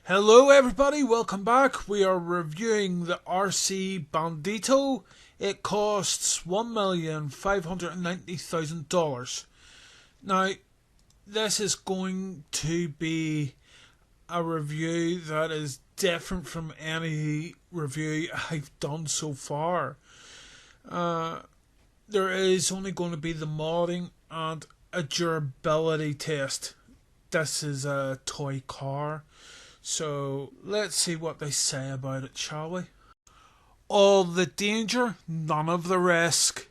Hello everybody, welcome back. We are reviewing the RC Bandito. It costs $1,590,000. Now, this is going to be a review that is different from any review I've done so far. There is only going to be the modding and a durability test. This is a toy car. So let's see what they say about it, shall we? All the danger, none of the risk.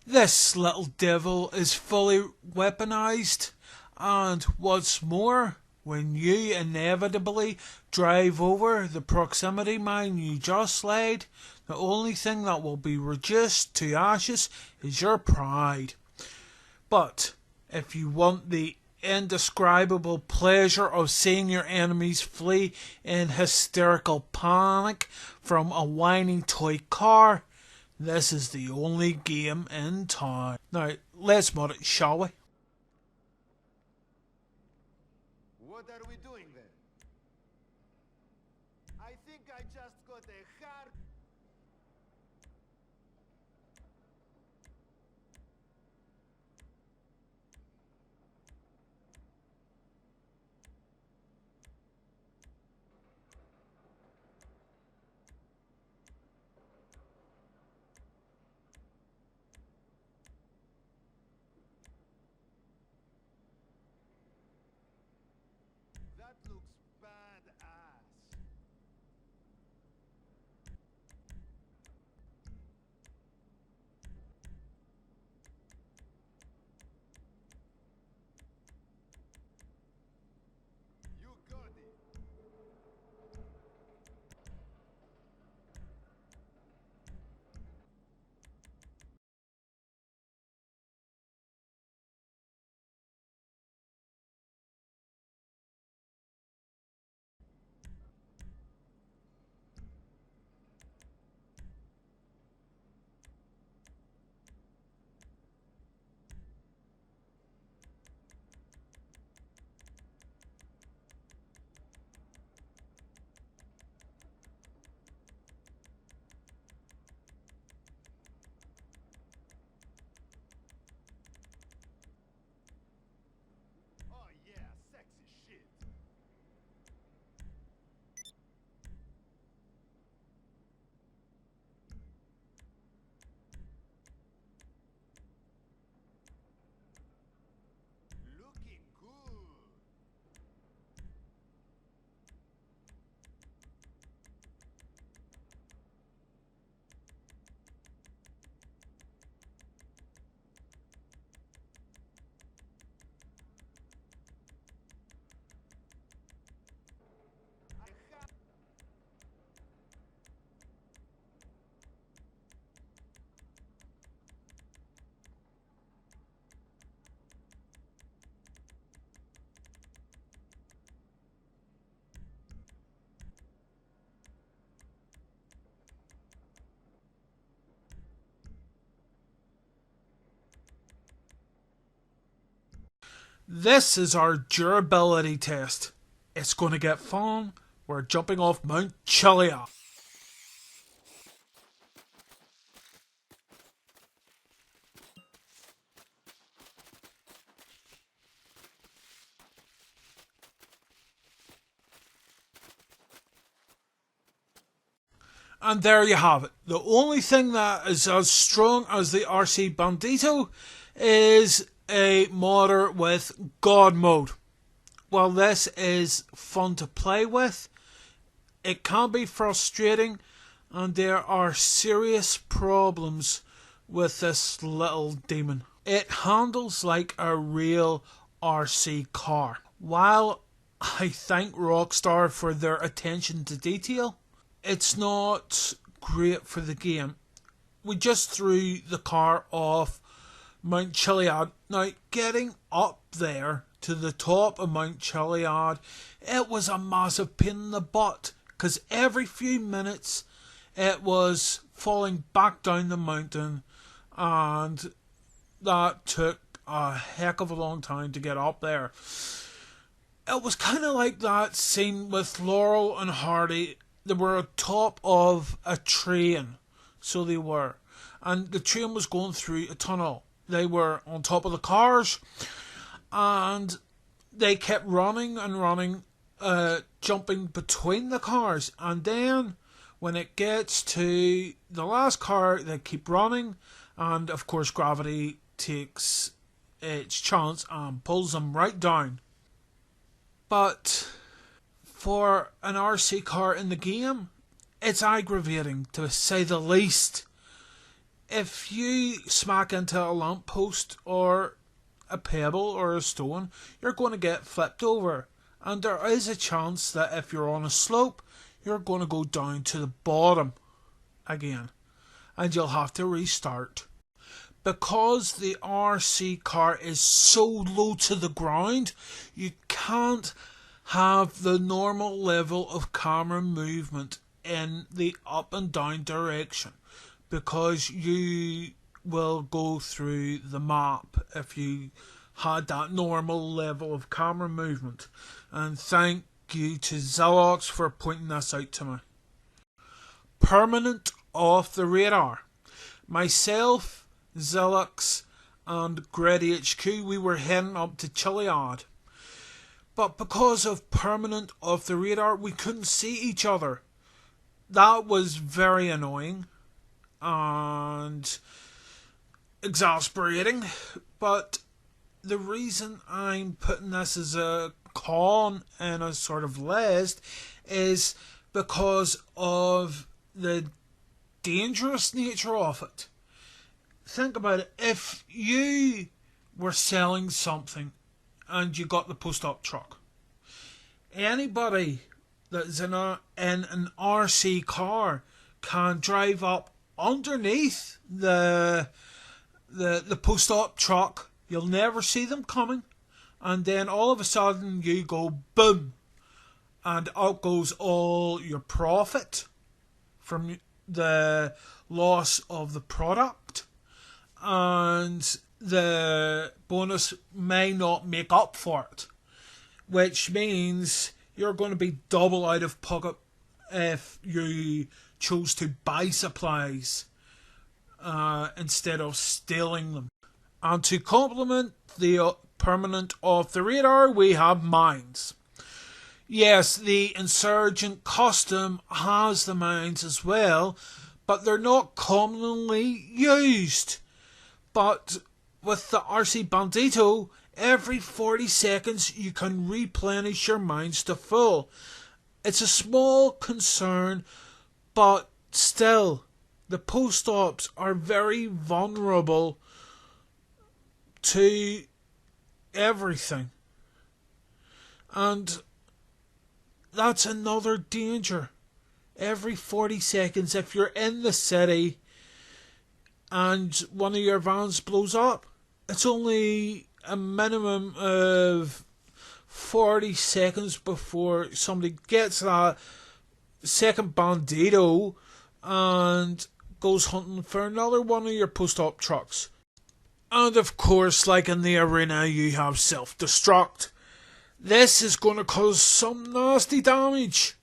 This little devil is fully weaponized, and what's more, when you inevitably drive over the proximity mine you just laid, the only thing that will be reduced to ashes is your pride. But if you want the indescribable pleasure of seeing your enemies flee in hysterical panic from a whining toy car, this is the only game in town. Now, let's mod it, shall we? What are we doing then? I think I just got a hard... That looks badass. You got it. Oh yeah, sexy shit. Looking good. I have... This is our durability test. It's going to get fun. We're jumping off Mount Chiliad. And there you have it. The only thing that is as strong as the RC Bandito is a modder with God mode. While this is fun to play with, it can be frustrating, and there are serious problems with this little demon. It handles like a real RC car. While I thank Rockstar for their attention to detail, it's not great for the game. We just threw the car off Mount Chiliad. Now, getting up there to the top of Mount Chiliad, it was a massive pain in the butt, because every few minutes it was falling back down the mountain, and that took a heck of a long time to get up there. It was kind of like that scene with Laurel and Hardy. They were atop of a train, so they were. And the train was going through a tunnel. They were on top of the cars, and they kept running and running, jumping between the cars. And then, when it gets to the last car, they keep running, and of course, gravity takes its chance and pulls them right down. But for an RC car in the game, it's aggravating to say the least. If you smack into a lamppost or a pebble or a stone, you're going to get flipped over. And there is a chance that if you're on a slope, you're going to go down to the bottom again. And you'll have to restart. Because the RC car is so low to the ground, you can't have the normal level of camera movement in the up and down direction, because you will go through the map if you had that normal level of camera movement. And thank you to Xelox for pointing this out to me. Permanent off the radar. Myself, Xelox and Grid HQ, we were heading up to Chiliad. But because of permanent off the radar, we couldn't see each other. That was very annoying and exasperating. But the reason I'm putting this as a con and a sort of list is because of the dangerous nature of it. Think about it. If you were selling something and you got the post-op truck, anybody that's in an RC car can drive up underneath the post-op truck. You'll never see them coming, and then all of a sudden you go boom, and out goes all your profit from the loss of the product, and the bonus may not make up for it, which means you're going to be double out of pocket if you chose to buy supplies instead of stealing them. And to complement the permanent off the radar, we have mines. Yes, the Insurgent Custom has the mines as well, but they're not commonly used. But with the RC Bandito, every 40 seconds you can replenish your mines to full. It's a small concern, but still, the post-ops are very vulnerable to everything. And that's another danger. Every 40 seconds, if you're in the city and one of your vans blows up, it's only a minimum of 40 seconds before somebody gets that second Bandito and goes hunting for another one of your post-op trucks. And of course, like in the arena, you have self-destruct. This is going to cause some nasty damage.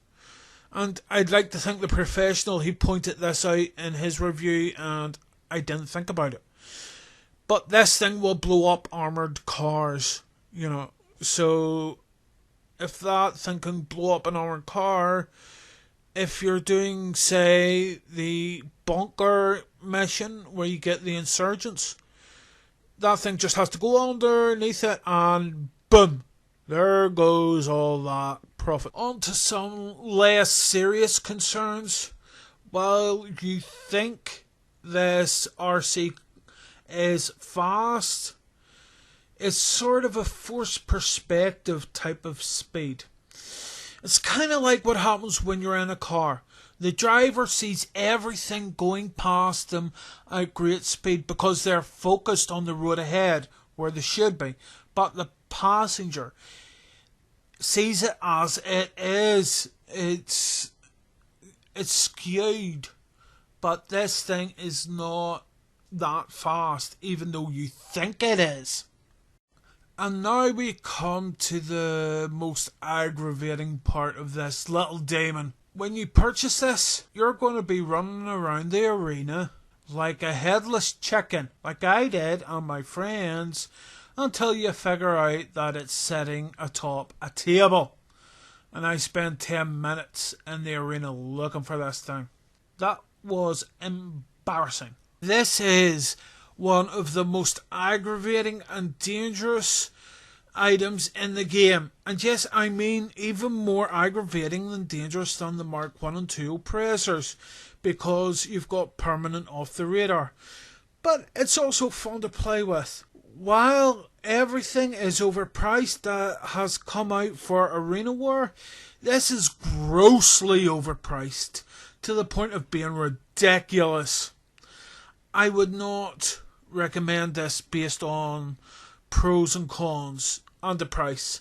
And I'd like to thank the professional who pointed this out in his review, and I didn't think about it. But this thing will blow up armoured cars, you know. So if that thing can blow up an armoured car, if you're doing, say, the bunker mission where you get the insurgents, that thing just has to go underneath it and boom, there goes all that profit. On to some less serious concerns. While you think this RC is fast, it's sort of a forced perspective type of speed. It's kind of like what happens when you're in a car. The driver sees everything going past them at great speed because they're focused on the road ahead where they should be. But the passenger sees it as it is. It's skewed. But this thing is not that fast, even though you think it is. And now we come to the most aggravating part of this little demon. When you purchase this, you're going to be running around the arena like a headless chicken, like I did and my friends, until you figure out that it's sitting atop a table. And I spent 10 minutes in the arena looking for this thing. That was embarrassing. This is one of the most aggravating and dangerous items in the game. And yes, I mean even more aggravating than dangerous than the Mark 1 and 2 oppressors, because you've got permanent off the radar. But it's also fun to play with. While everything is overpriced that has come out for Arena War, this is grossly overpriced to the point of being ridiculous. I would not recommend this based on pros and cons and the price.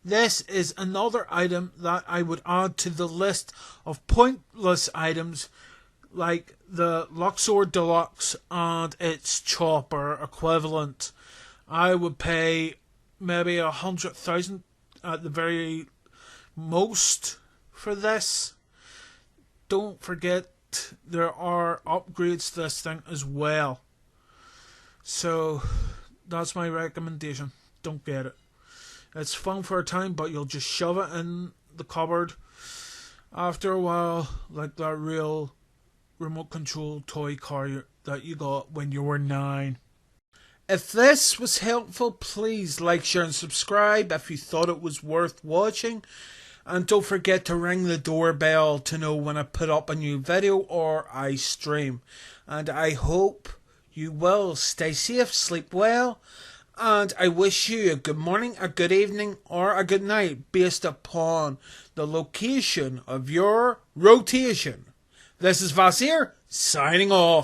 This is another item that I would add to the list of pointless items like the Luxor Deluxe and its chopper equivalent. I would pay maybe 100,000 at the very most for this. Don't forget there are upgrades to this thing as well. So that's my recommendation. Don't get it. It's fun for a time, but you'll just shove it in the cupboard after a while, like that real remote control toy car that you got when you were 9. If this was helpful, please like, share and subscribe if you thought it was worth watching. And don't forget to ring the doorbell to know when I put up a new video or I stream. And I hope you will stay safe, sleep well, and I wish you a good morning, a good evening, or a good night based upon the location of your rotation. This is Vasir, signing off.